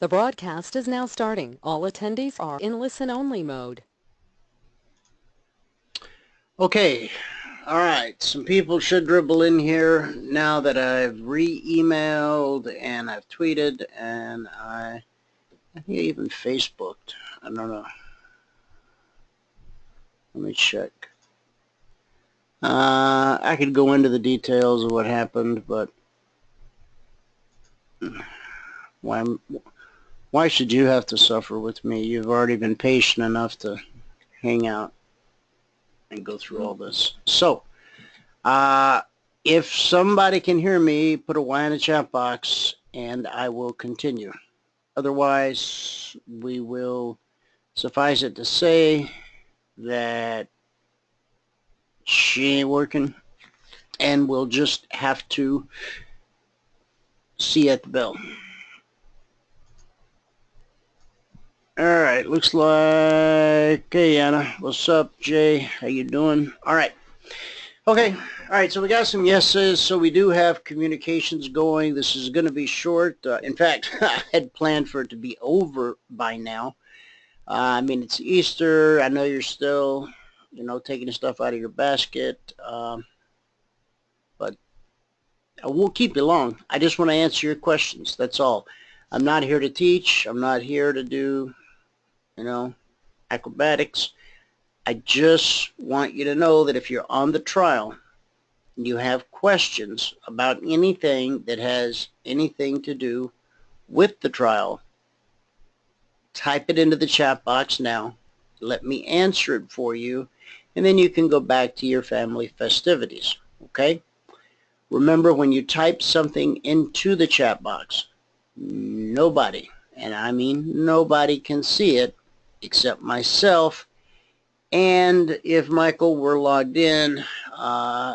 The broadcast is now starting. All attendees are in listen-only mode. Okay, all right, some people should dribble in here now that I've re-emailed and I've tweeted and I think I even Facebooked. I don't know. Let me check. I could go into the details of what happened, but why should you have to suffer with me? You've already been patient enough to hang out and go through all this. So, if somebody can hear me, put a Y in the chat box and I will continue. Otherwise, we will suffice it to say that she ain't working and we'll just have to see you at the bell. All right, looks like, hey Anna, what's up? Jay, how you doing? All right. Okay, all right, so we got some yeses, so we do have communications going. This is going to be short. In fact, I had planned for it to be over by now. I mean, it's Easter. I know you're still, taking the stuff out of your basket, but I won't keep you long. I just want to answer your questions. That's all. I'm not here to teach. I'm not here to do, acrobatics. I just want you to know that if you're on the trial and you have questions about anything that has anything to do with the trial, type it into the chat box now. Let me answer it for you, and then you can go back to your family festivities, okay? Remember, when you type something into the chat box, nobody, and I mean nobody, can see it except myself. And if Michael were logged in,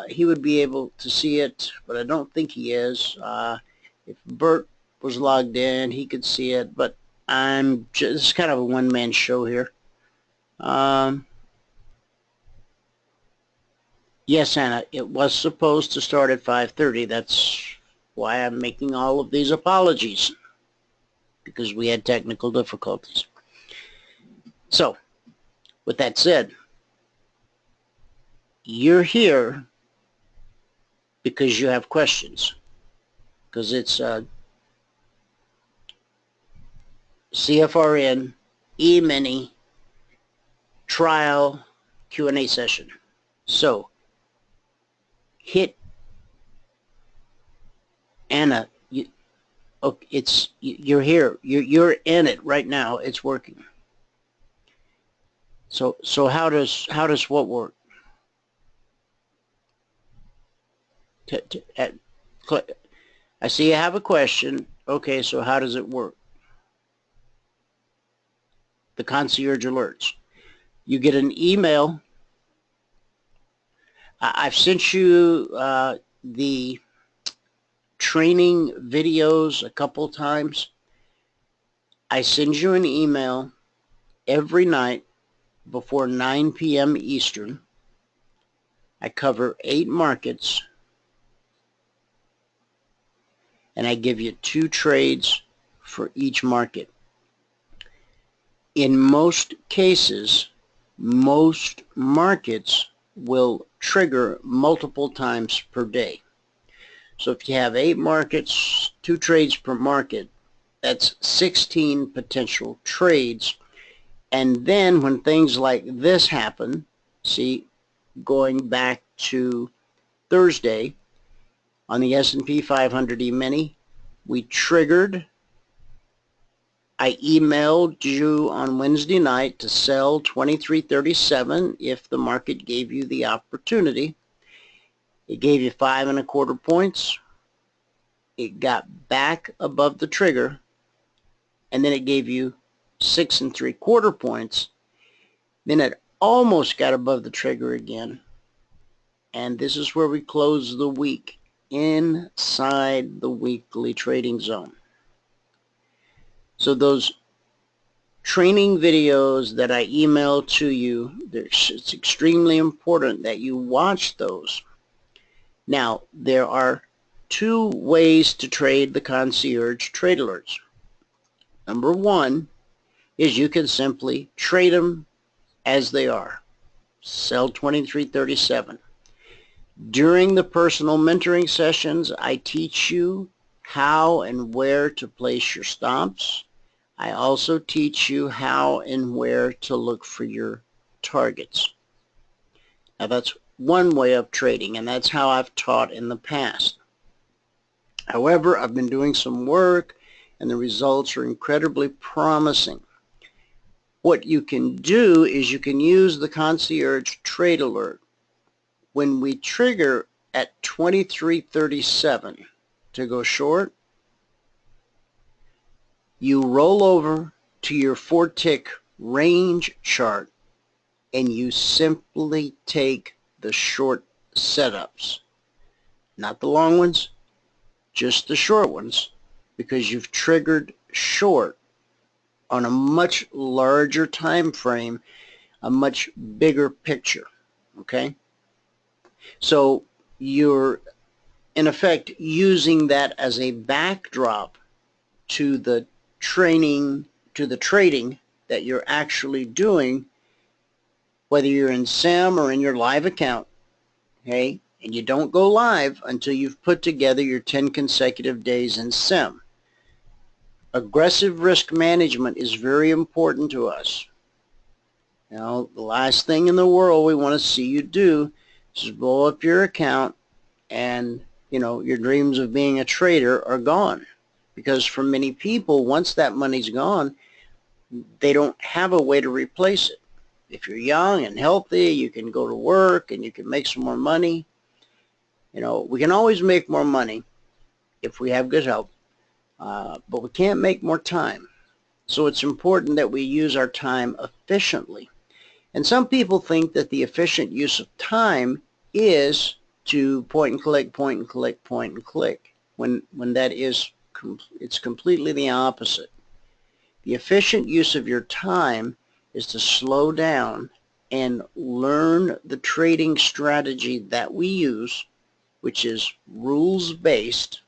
he would be able to see it, but I don't think he is. If Bert was logged in, he could see it, but I'm just kind of a one-man show here. Yes, Anna, it was supposed to start at 5:30. That's why I'm making all of these apologies, because we had technical difficulties. So, with that said, you're here because you have questions, because it's CFRN Emini trial Q&A session. So, hit Anna. You're here. You're in it right now. It's working. So how does what work? I see you have a question. Okay, so how does it work? The Concierge Alerts. You get an email. I've sent you the training videos a couple times. I send you an email every night before 9 p.m. Eastern. I cover 8 markets, and I give you 2 trades for each market. In most cases, most markets will trigger multiple times per day. So if you have 8 markets, 2 trades per market, that's 16 potential trades. And then when things like this happen, see, going back to Thursday on the S&P 500 E-mini, we triggered. I emailed you on Wednesday night to sell 2337 if the market gave you the opportunity. It gave you 5 1/4 points. It got back above the trigger, and then it gave you 6 3/4 points. Then it almost got above the trigger again, and this is where we close the week, inside the weekly trading zone. So those training videos that I email to you, it's extremely important that you watch those. Now, there are 2 ways to trade the Concierge Trade Alerts. Number one is you can simply trade them as they are. Sell 2337. During the personal mentoring sessions, I teach you how and where to place your stops. I also teach you how and where to look for your targets. Now that's one way of trading, and that's how I've taught in the past. However, I've been doing some work and the results are incredibly promising. What you can do is you can use the Concierge Trade Alert. When we trigger at 2337 to go short, you roll over to your 4-tick range chart and you simply take the short setups. Not the long ones, just the short ones, because you've triggered short on a much larger time frame, a much bigger picture, okay? So you're in effect using that as a backdrop to the trading that you're actually doing, whether you're in SIM or in your live account, okay? And you don't go live until you've put together your 10 consecutive days in SIM. Aggressive risk management is very important to us. You know, the last thing in the world we want to see you do is blow up your account and, you know, your dreams of being a trader are gone. Because for many people, once that money's gone, they don't have a way to replace it. If you're young and healthy, you can go to work and you can make some more money. You know, we can always make more money if we have good health, but we can't make more time. So it's important that we use our time efficiently. And some people think that the efficient use of time is to point and click, point and click, point and click, when that is, it's completely the opposite. The efficient use of your time is to slow down and learn the trading strategy that we use, which is rules-based.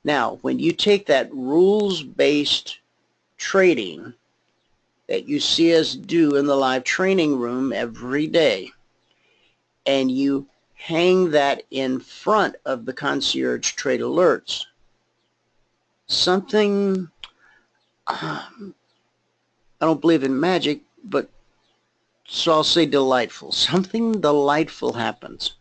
Now, when you take that rules-based trading that you see us do in the live training room every day, and you hang that in front of the Concierge Trade Alerts, something, I don't believe in magic, but so I'll say delightful. Something delightful happens.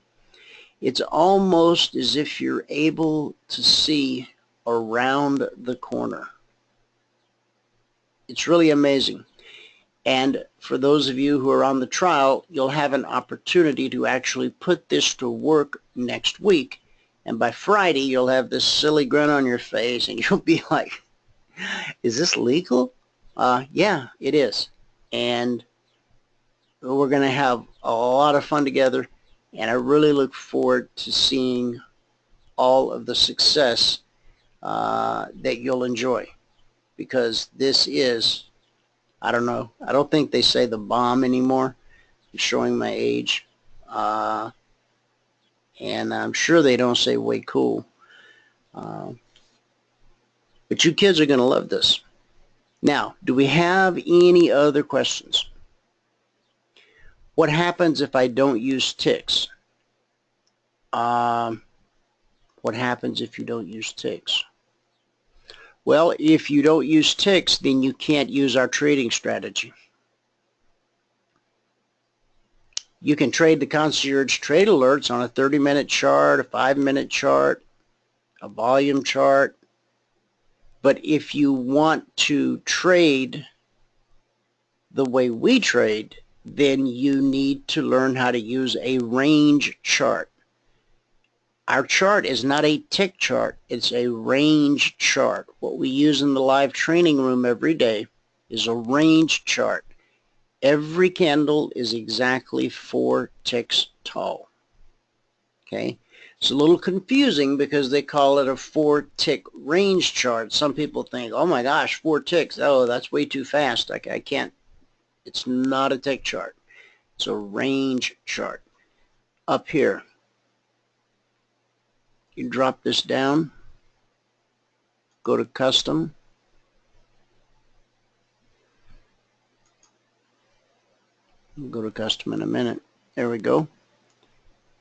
It's almost as if you're able to see around the corner. It's really amazing. And for those of you who are on the trial, you'll have an opportunity to actually put this to work next week. And by Friday, you'll have this silly grin on your face and you'll be like, is this legal? Yeah, it is. And we're going to have a lot of fun together. And I really look forward to seeing all of the success that you'll enjoy. Because this is, I don't know, I don't think they say the bomb anymore. I'm showing my age. And I'm sure they don't say way cool. But you kids are going to love this. Now, do we have any other questions? What happens if I don't use ticks? What happens if you don't use ticks? Well, if you don't use ticks, then you can't use our trading strategy. You can trade the Concierge Trade Alerts on a 30-minute chart, a 5-minute chart, a volume chart. But if you want to trade the way we trade, then you need to learn how to use a range chart. Our chart is not a tick chart, it's a range chart. What we use in the live training room every day is a range chart. Every candle is exactly 4 ticks tall. Okay? It's a little confusing because they call it a 4-tick range chart. Some people think, oh my gosh, 4 ticks, oh, that's way too fast. I can't. It's not a tick chart. It's a range chart. Up here, you drop this down, go to custom, We'll go to custom in a minute. There we go.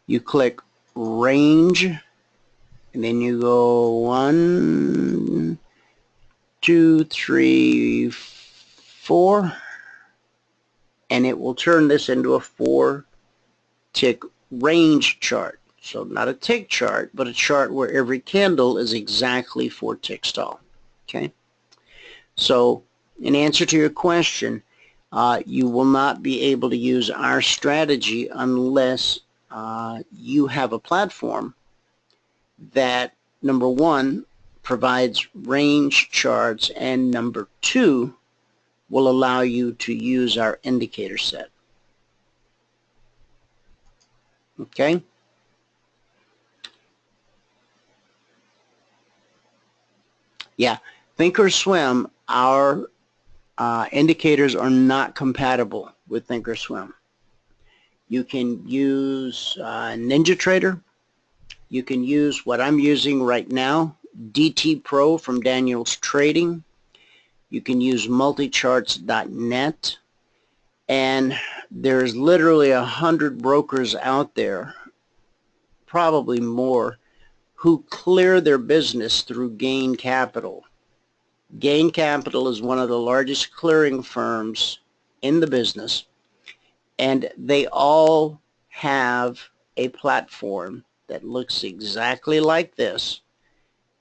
You click range, and then you go 1, 2, 3, 4, and it will turn this into a 4-tick range chart. So not a tick chart, but a chart where every candle is exactly 4 ticks tall. Okay. So in answer to your question, you will not be able to use our strategy unless you have a platform that, number one, provides range charts, and number two, will allow you to use our indicator set. Okay? Yeah, Thinkorswim, our indicators are not compatible with Thinkorswim. You can use NinjaTrader. You can use what I'm using right now, DT Pro from Daniel's Trading. You can use multicharts.net. And there's literally 100 brokers out there, probably more, who clear their business through Gain Capital. Gain Capital is one of the largest clearing firms in the business, and they all have a platform that looks exactly like this.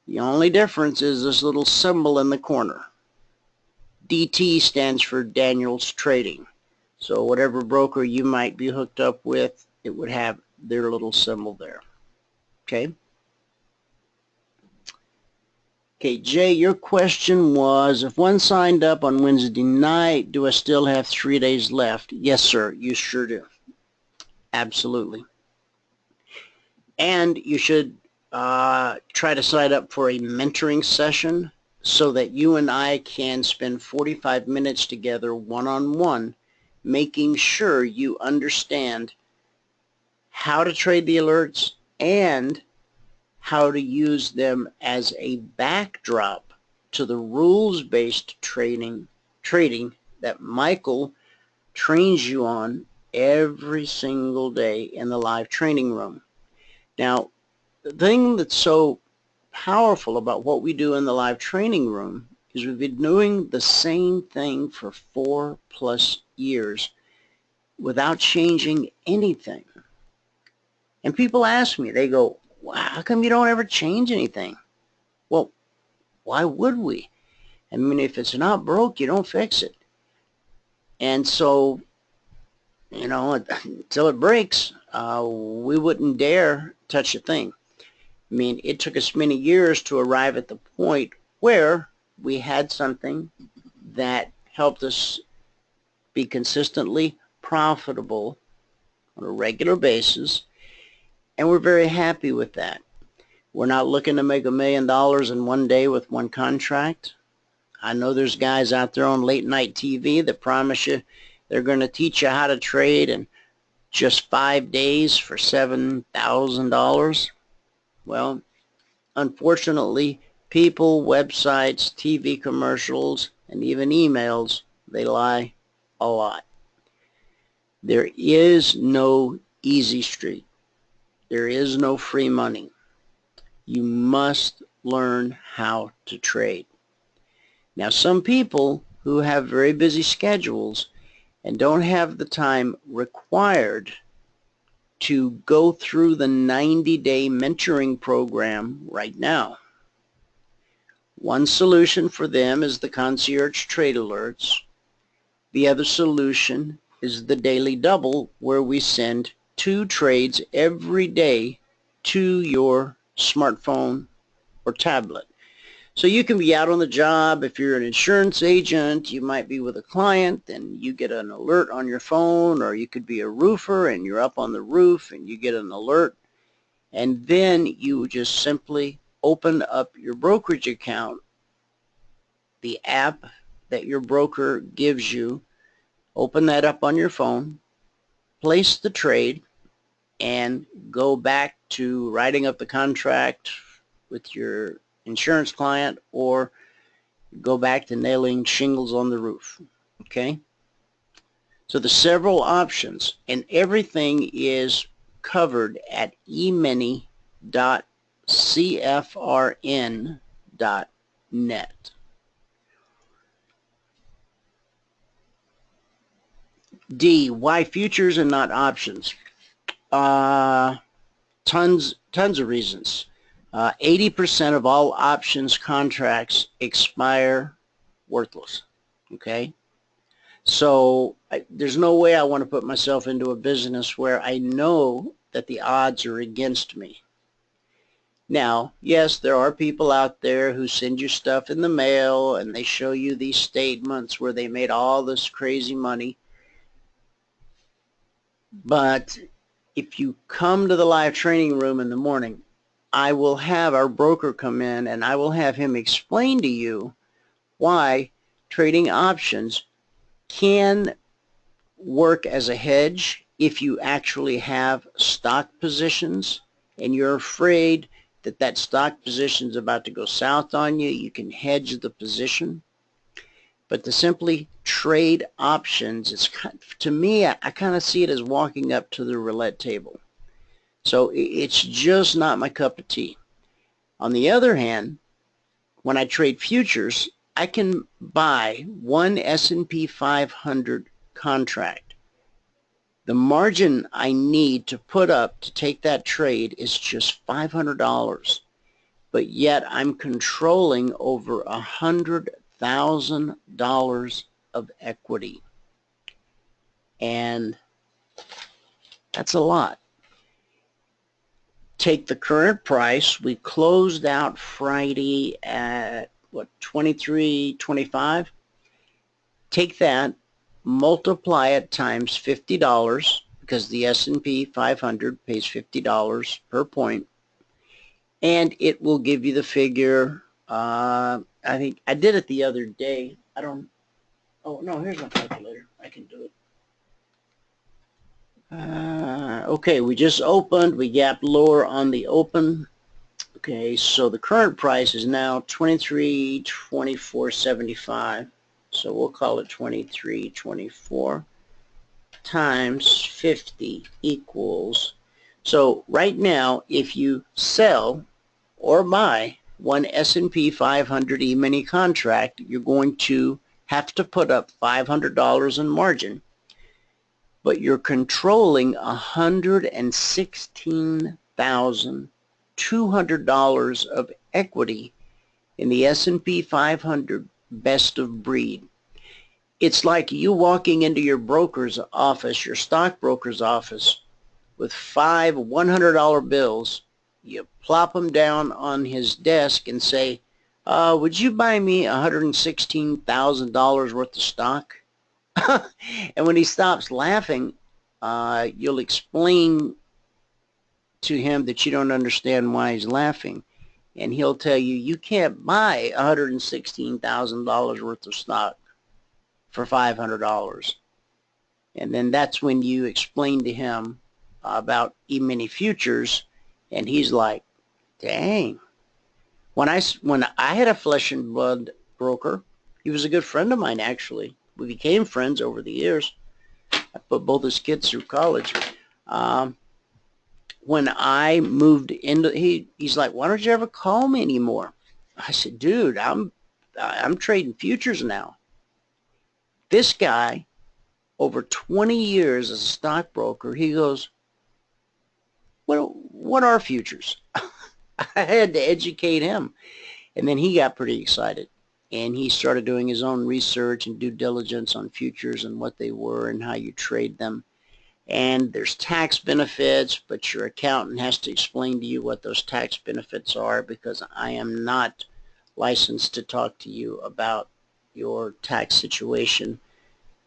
The only difference is this little symbol in the corner. DT stands for Daniel's Trading. So whatever broker you might be hooked up with, it would have their little symbol there. Okay? Okay, Jay, your question was, if one signed up on Wednesday night, do I still have 3 days left? Yes, sir, you sure do. Absolutely. And you should try to sign up for a mentoring session so that you and I can spend 45 minutes together one-on-one, making sure you understand how to trade the alerts and how to use them as a backdrop to the rules-based trading that Michael trains you on every single day in the live training room. Now, the thing that's so powerful about what we do in the live training room is we've been doing the same thing for 4+ years without changing anything. And people ask me, they go, wow, how come you don't ever change anything? Well, why would we? I mean, if it's not broke, you don't fix it. And so, you know, until it breaks, we wouldn't dare touch a thing. I mean, it took us many years to arrive at the point where we had something that helped us be consistently profitable on a regular basis, and we're very happy with that. We're not looking to make $1 million in one day with one contract. I know there's guys out there on late night TV that promise you they're going to teach you how to trade in just 5 days for $7,000. Well, unfortunately, people, websites, TV commercials, and even emails, they lie a lot. There is no easy street. There is no free money. You must learn how to trade. Now, some people who have very busy schedules and don't have the time required to go through the 90-day mentoring program right now. One solution for them is the Concierge Trade Alerts. The other solution is the Daily Double, where we send 2 trades every day to your smartphone or tablet. So you can be out on the job. If you're an insurance agent, you might be with a client and you get an alert on your phone, or you could be a roofer and you're up on the roof and you get an alert, and then you just simply open up your brokerage account, the app that your broker gives you, open that up on your phone, place the trade, and go back to writing up the contract with your insurance client, or go back to nailing shingles on the roof. Okay? So the several options, and everything is covered at emini.cfrn.net. D, why futures and not options? Tons of reasons. 80% of all options contracts expire worthless. Okay? So there's no way I want to put myself into a business where I know that the odds are against me. Now, yes, there are people out there who send you stuff in the mail and they show you these statements where they made all this crazy money. But if you come to the live training room in the morning, I will have our broker come in and I will have him explain to you why trading options can work as a hedge if you actually have stock positions and you're afraid that that stock position is about to go south on you. You can hedge the position. But to simply trade options, it's, to me, I kind of see it as walking up to the roulette table. So it's just not my cup of tea. On the other hand, when I trade futures, I can buy one S&P 500 contract. The margin I need to put up to take that trade is just $500, but yet I'm controlling over $100,000 of equity, and that's a lot. Take the current price. We closed out Friday at what, 23.25. Take that, multiply it times $50, because the S&P 500 pays $50 per point, and it will give you the figure. I think I did it the other day. I don't, oh no, here's my calculator. I can do it. Okay, we just opened. We gapped lower on the open. Okay, so the current price is now 23.2475. So we'll call it 23.24 times 50 equals. So right now, if you sell or buy one S&P 500 E-mini contract, you're going to have to put up $500 in margin, but you're controlling $116,200 of equity in the S&P 500 best of breed. It's like you walking into your broker's office, your stockbroker's office, with 5 $100 bills. You plop them down on his desk and say, would you buy me $116,000 worth of stock? And when he stops laughing, you'll explain to him that you don't understand why he's laughing. And he'll tell you, you can't buy $116,000 worth of stock for $500. And then that's when you explain to him about Emini Futures, and he's like, dang. When I had a flesh and blood broker, he was a good friend of mine, actually. We became friends over the years. I put both his kids through college. When I moved into, he's like, why don't you ever call me anymore? I said, dude, I'm trading futures now. This guy, over 20 years as a stockbroker, he goes, what are futures? I had to educate him. And then he got pretty excited. And he started doing his own research and due diligence on futures and what they were and how you trade them. And there's tax benefits, but your accountant has to explain to you what those tax benefits are, because I am not licensed to talk to you about your tax situation.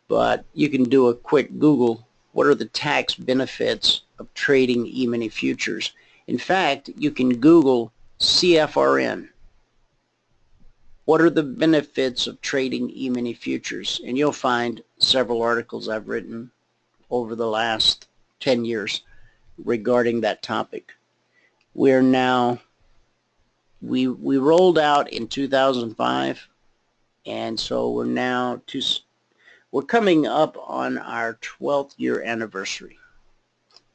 But you can do a quick Google. What are the tax benefits of trading Emini Futures? In fact, you can Google CFRN. What are the benefits of trading Emini Futures? And you'll find several articles I've written over the last 10 years regarding that topic. We're now, we rolled out in 2005, and so we're now we're coming up on our 12th year anniversary.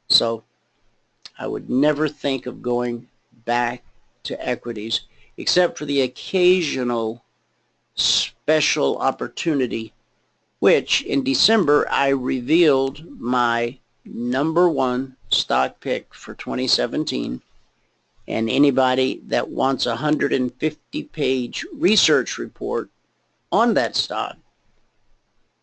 So I would never think of going back to equities except for the occasional special opportunity, which in December I revealed my #1 stock pick for 2017. And anybody that wants a 150-page research report on that stock,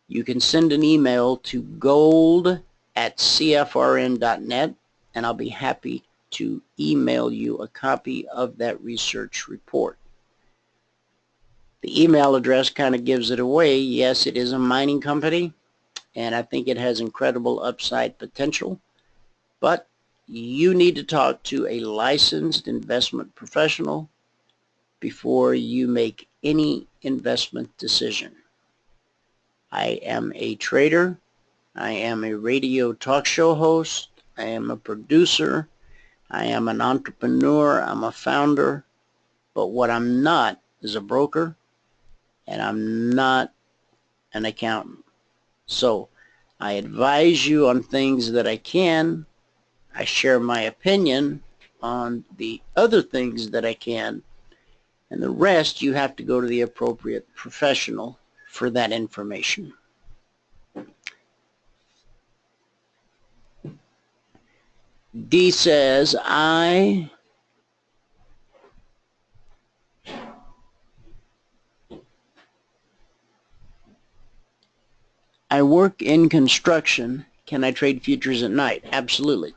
you can send an email to gold@cfrn.net, and I'll be happy to email you a copy of that research report. The email address kind of gives it away. Yes, it is a mining company, and I think it has incredible upside potential, but you need to talk to a licensed investment professional before you make any investment decision. I am a trader. I am a radio talk show host. I am a producer. I am an entrepreneur. I'm a founder. But what I'm not is a broker, and I'm not an accountant. So I advise you on things that I can. I share my opinion on the other things that I can, and the rest you have to go to the appropriate professional for that information. D says, I work in construction. Can I trade futures at night? Absolutely.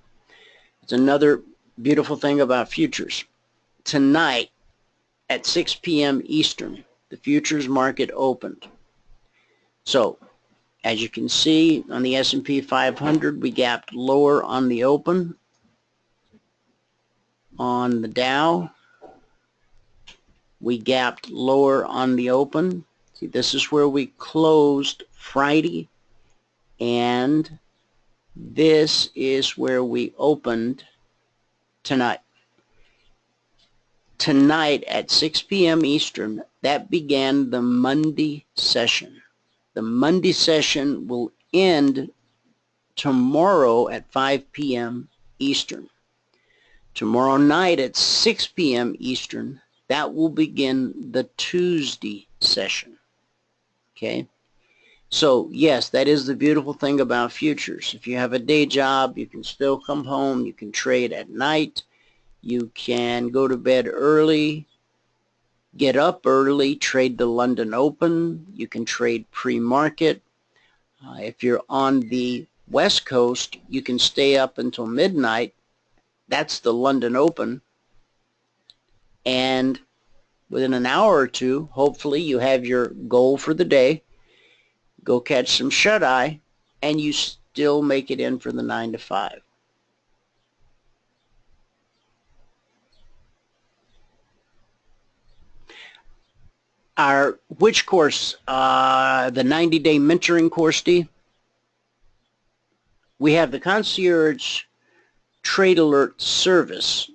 It's another beautiful thing about futures. Tonight at 6 p.m. Eastern, the futures market opened. So, as you can see on the S&P 500, we gapped lower on the open. On the Dow, we gapped lower on the open. See, this is where we closed Friday, and this is where we opened tonight. Tonight at 6 p.m. Eastern, that began the Monday session. The Monday session will end tomorrow at 5 p.m. Eastern. Tomorrow night at 6 p.m. Eastern, that will begin the Tuesday session. Okay? So, yes, that is the beautiful thing about futures. If you have a day job, you can still come home. You can trade at night. You can go to bed early, get up early, trade the London Open. You can trade pre-market. If you're on the West Coast, you can stay up until midnight. That's the London Open. And within an hour or two, hopefully you have your goal for the day. Go catch some shut-eye, and you still make it in for the 9 to 5. Which course? The 90-day mentoring course, D? We have the Concierge Trade Alert service.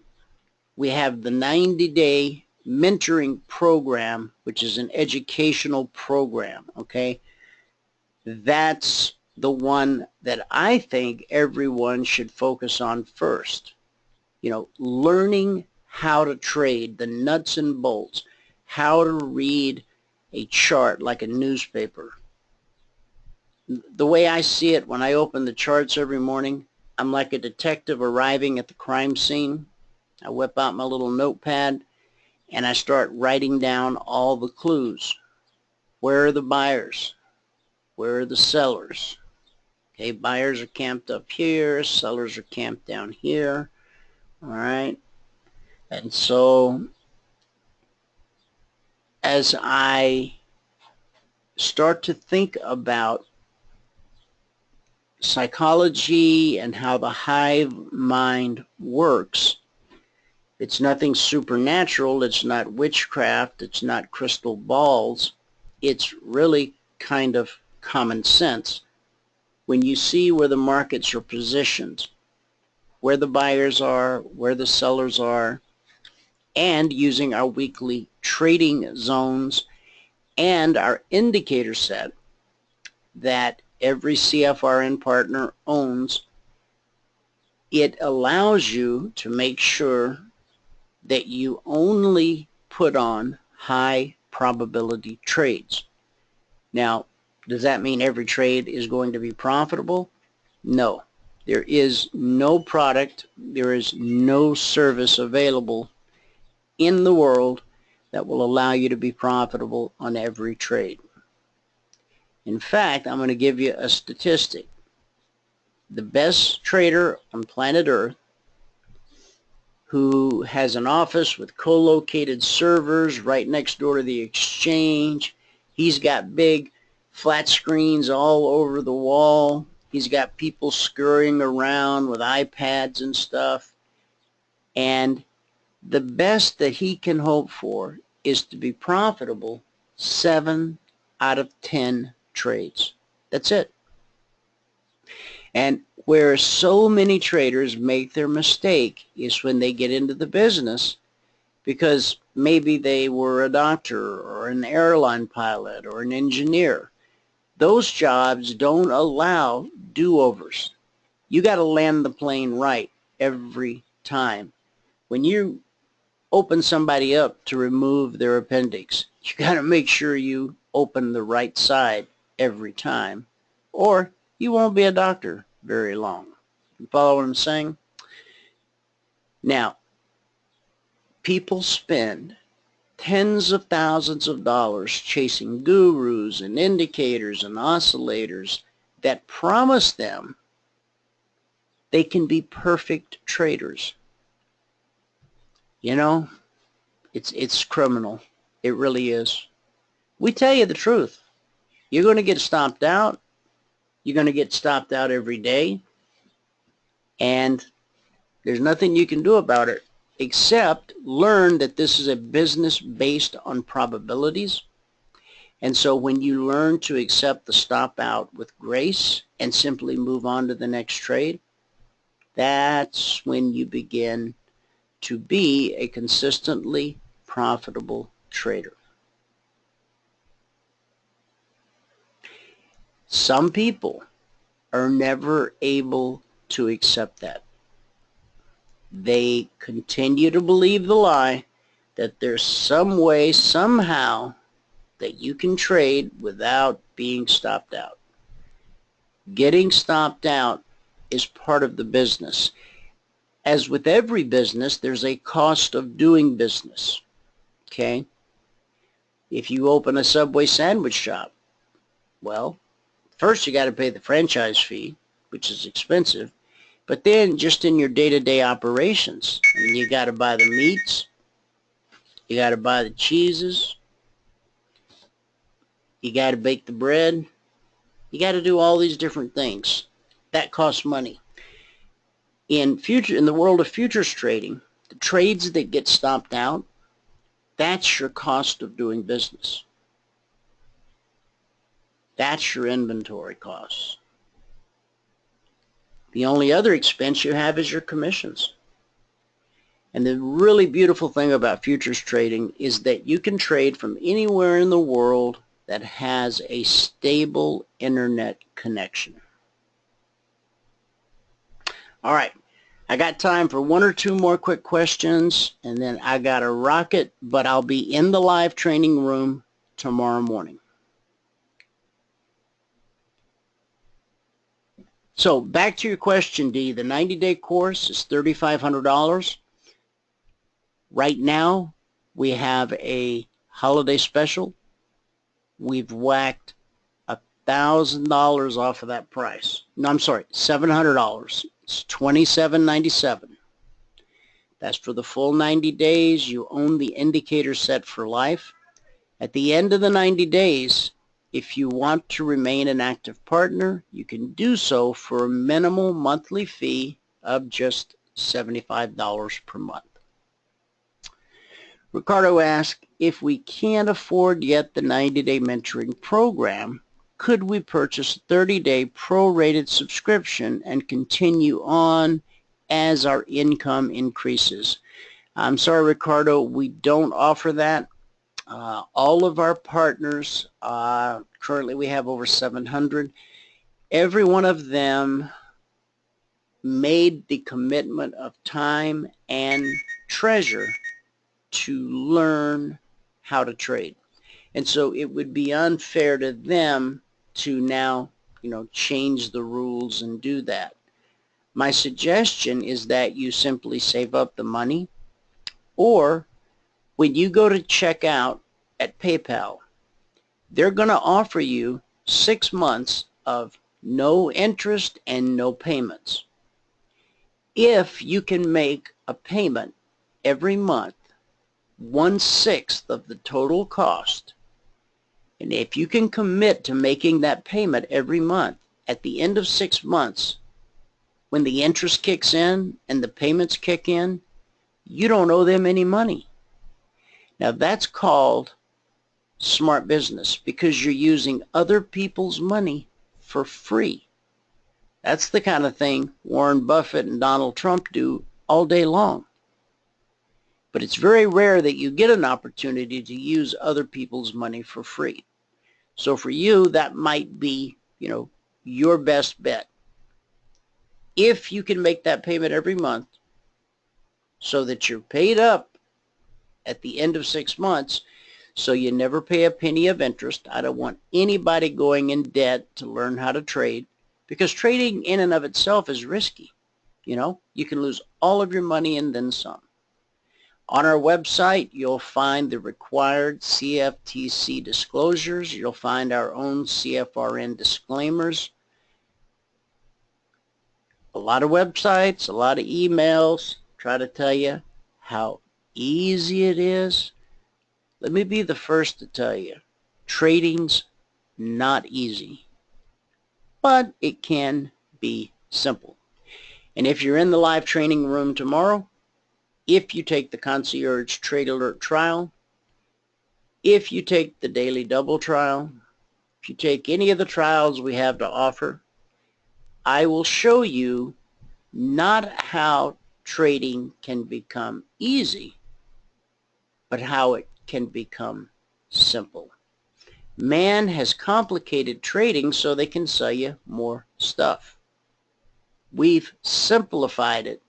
We have the 90-day mentoring program, which is an educational program, okay? That's the one that I think everyone should focus on first. You know, learning how to trade, the nuts and bolts, how to read a chart like a newspaper. The way I see it, when I open the charts every morning, I'm like a detective arriving at the crime scene. I whip out my little notepad and I start writing down all the clues. Where are the buyers? Where are the sellers? Okay, buyers are camped up here, sellers are camped down here. All right. And so as I start to think about psychology and how the hive mind works, it's nothing supernatural, it's not witchcraft, it's not crystal balls, it's really kind of common sense. When you see where the markets are positioned, where the buyers are, where the sellers are, and using our weekly trading zones and our indicator set, that every CFRN partner owns, it allows you to make sure that you only put on high probability trades. Now, does that mean every trade is going to be profitable? No. There is no product, there is no service available in the world that will allow you to be profitable on every trade. In fact, I'm going to give you a statistic. The best trader on planet Earth, who has an office with co-located servers right next door to the exchange, he's got big flat screens all over the wall, he's got people scurrying around with iPads and stuff, and the best that he can hope for is to be profitable 7 out of 10 trades. That's it. And where so many traders make their mistake is when they get into the business because maybe they were a doctor or an airline pilot or an engineer. Those jobs don't allow do-overs. You got to land the plane right every time. When you open somebody up to remove their appendix, you got to make sure you open the right side every time, or you won't be a doctor very long. You follow what I'm saying? Now, people spend tens of thousands of dollars chasing gurus and indicators and oscillators that promise them they can be perfect traders. You know, it's criminal. It really is. We tell you the truth. You're going to get stopped out. You're going to get stopped out every day. And there's nothing you can do about it except learn that this is a business based on probabilities. And so when you learn to accept the stop out with grace and simply move on to the next trade, that's when you begin to be a consistently profitable trader. Some people are never able to accept that. They continue to believe the lie that there's some way, somehow, that you can trade without being stopped out. Getting stopped out is part of the business. As with every business, there's a cost of doing business. Okay? If you open a Subway sandwich shop, well, first you got to pay the franchise fee, which is expensive, but then just in your day-to-day operations, I mean, you got to buy the meats, you got to buy the cheeses, you got to bake the bread, you got to do all these different things. That costs money. In the world of futures trading, the trades that get stopped out, that's your cost of doing business. That's your inventory costs. The only other expense you have is your commissions. And the really beautiful thing about futures trading is that you can trade from anywhere in the world that has a stable internet connection. All right, I got time for one or two more quick questions, and then I got to rocket, but I'll be in the live training room tomorrow morning. So back to your question, Dee. The 90-day course is $3,500. Right now, we have a holiday special. We've whacked $1,000 off of that price. No, I'm sorry, $700. It's $2,797. That's for the full 90 days. You own the indicator set for life. At the end of the 90 days, if you want to remain an active partner, you can do so for a minimal monthly fee of just $75 per month. Ricardo asked, if we can't afford yet the 90-day mentoring program, could we purchase a 30-day prorated subscription and continue on as our income increases? I'm sorry, Ricardo, we don't offer that. All of our partners, currently we have over 700, every one of them made the commitment of time and treasure to learn how to trade. And so it would be unfair to them to now, change the rules and do that. My suggestion is that you simply save up the money, or when you go to check out at PayPal, they're going to offer you 6 months of no interest and no payments. If you can make a payment every month, 1/6 of the total cost, and if you can commit to making that payment every month, at the end of 6 months, when the interest kicks in and the payments kick in, you don't owe them any money. Now that's called smart business, because you're using other people's money for free. That's the kind of thing Warren Buffett and Donald Trump do all day long. But it's very rare that you get an opportunity to use other people's money for free. So for you, that might be, your best bet. If you can make that payment every month so that you're paid up at the end of 6 months, so you never pay a penny of interest. I don't want anybody going in debt to learn how to trade, because trading in and of itself is risky. You can lose all of your money and then some. On our website, you'll find the required CFTC disclosures. You'll find our own CFRN disclaimers. A lot of websites, a lot of emails try to tell you how easy it is. Let me be the first to tell you, trading's not easy, but it can be simple. And if you're in the live training room tomorrow, if you take the Concierge Trade Alert trial, if you take the Daily Double trial, if you take any of the trials we have to offer, I will show you not how trading can become easy, but how it can become simple. Man has complicated trading so they can sell you more stuff. We've simplified it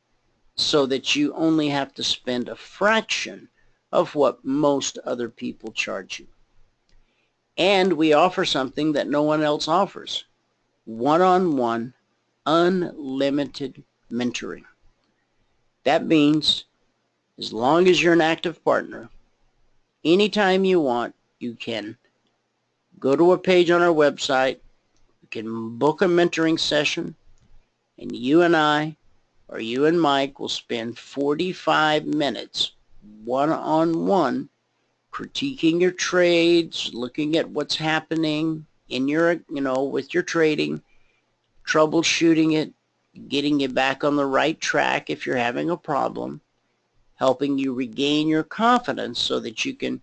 so that you only have to spend a fraction of what most other people charge you. And we offer something that no one else offers: one-on-one, unlimited mentoring. That means as long as you're an active partner, anytime you want, you can go to a page on our website, you can book a mentoring session, and you and I, or you and Mike, will spend 45 minutes one-on-one critiquing your trades, looking at what's happening in your, with your trading, troubleshooting it, getting you back on the right track if you're having a problem, helping you regain your confidence so that you can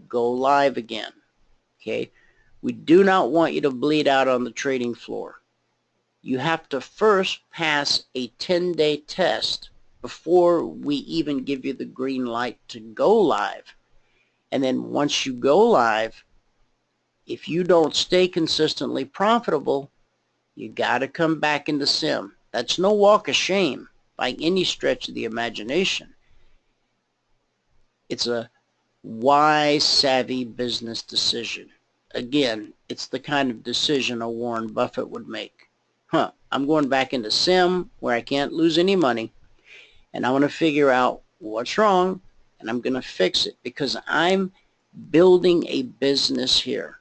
go live again. Okay? We do not want you to bleed out on the trading floor. You have to first pass a 10-day test before we even give you the green light to go live. And then once you go live, if you don't stay consistently profitable, you got to come back into sim. That's no walk of shame by any stretch of the imagination. It's a wise, savvy business decision. Again, it's the kind of decision a Warren Buffett would make. I'm going back into sim where I can't lose any money, and I want to figure out what's wrong, and I'm going to fix it, because I'm building a business here.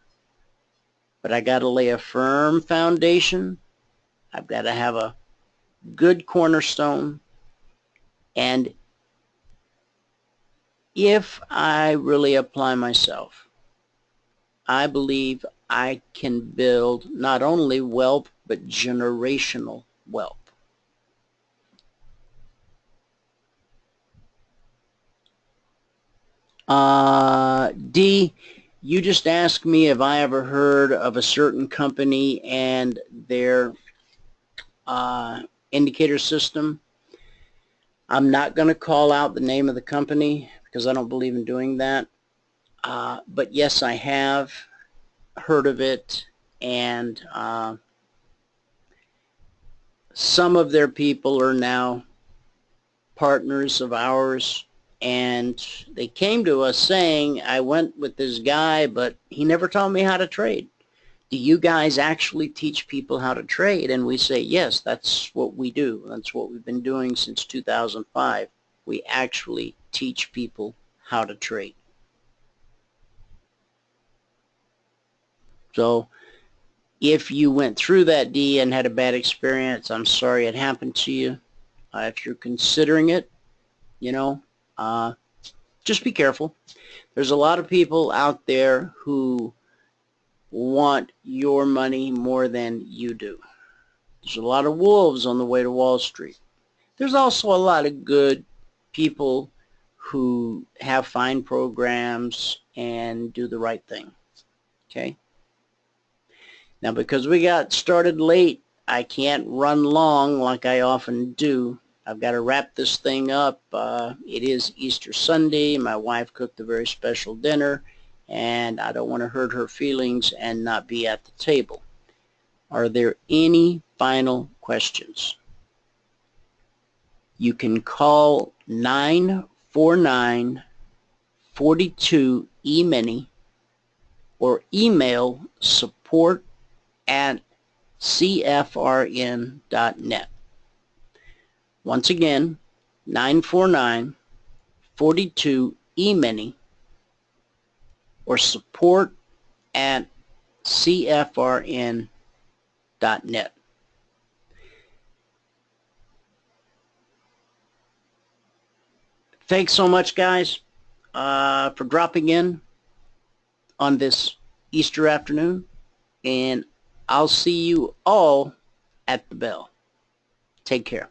But I got to lay a firm foundation. I've got to have a good cornerstone, and if I really apply myself, I believe I can build not only wealth, but generational wealth. D, you just asked me if I ever heard of a certain company and their indicator system. I'm not going to call out the name of the company because I don't believe in doing that. But yes, I have heard of it, and some of their people are now partners of ours, and they came to us saying, I went with this guy, but he never taught me how to trade. Do you guys actually teach people how to trade? And we say, yes, that's what we do. That's what we've been doing since 2005. We actually teach people how to trade. So if you went through that D and had a bad experience, I'm sorry it happened to you. If you're considering it, you know, just be careful. There's a lot of people out there who want your money more than you do. There's a lot of wolves on the way to Wall Street. There's also a lot of good people who have fine programs and do the right thing. Okay? Now, because we got started late, I can't run long like I often do. I've got to wrap this thing up. It is Easter Sunday. My wife cooked a very special dinner, and I don't want to hurt her feelings and not be at the table. Are there any final questions? You can call 949-42-EMINI or email support@cfrn.net. Once again, 949-42-EMINI or support@cfrn.net. Thanks so much, guys, for dropping in on this Easter afternoon, and I'll see you all at the bell. Take care.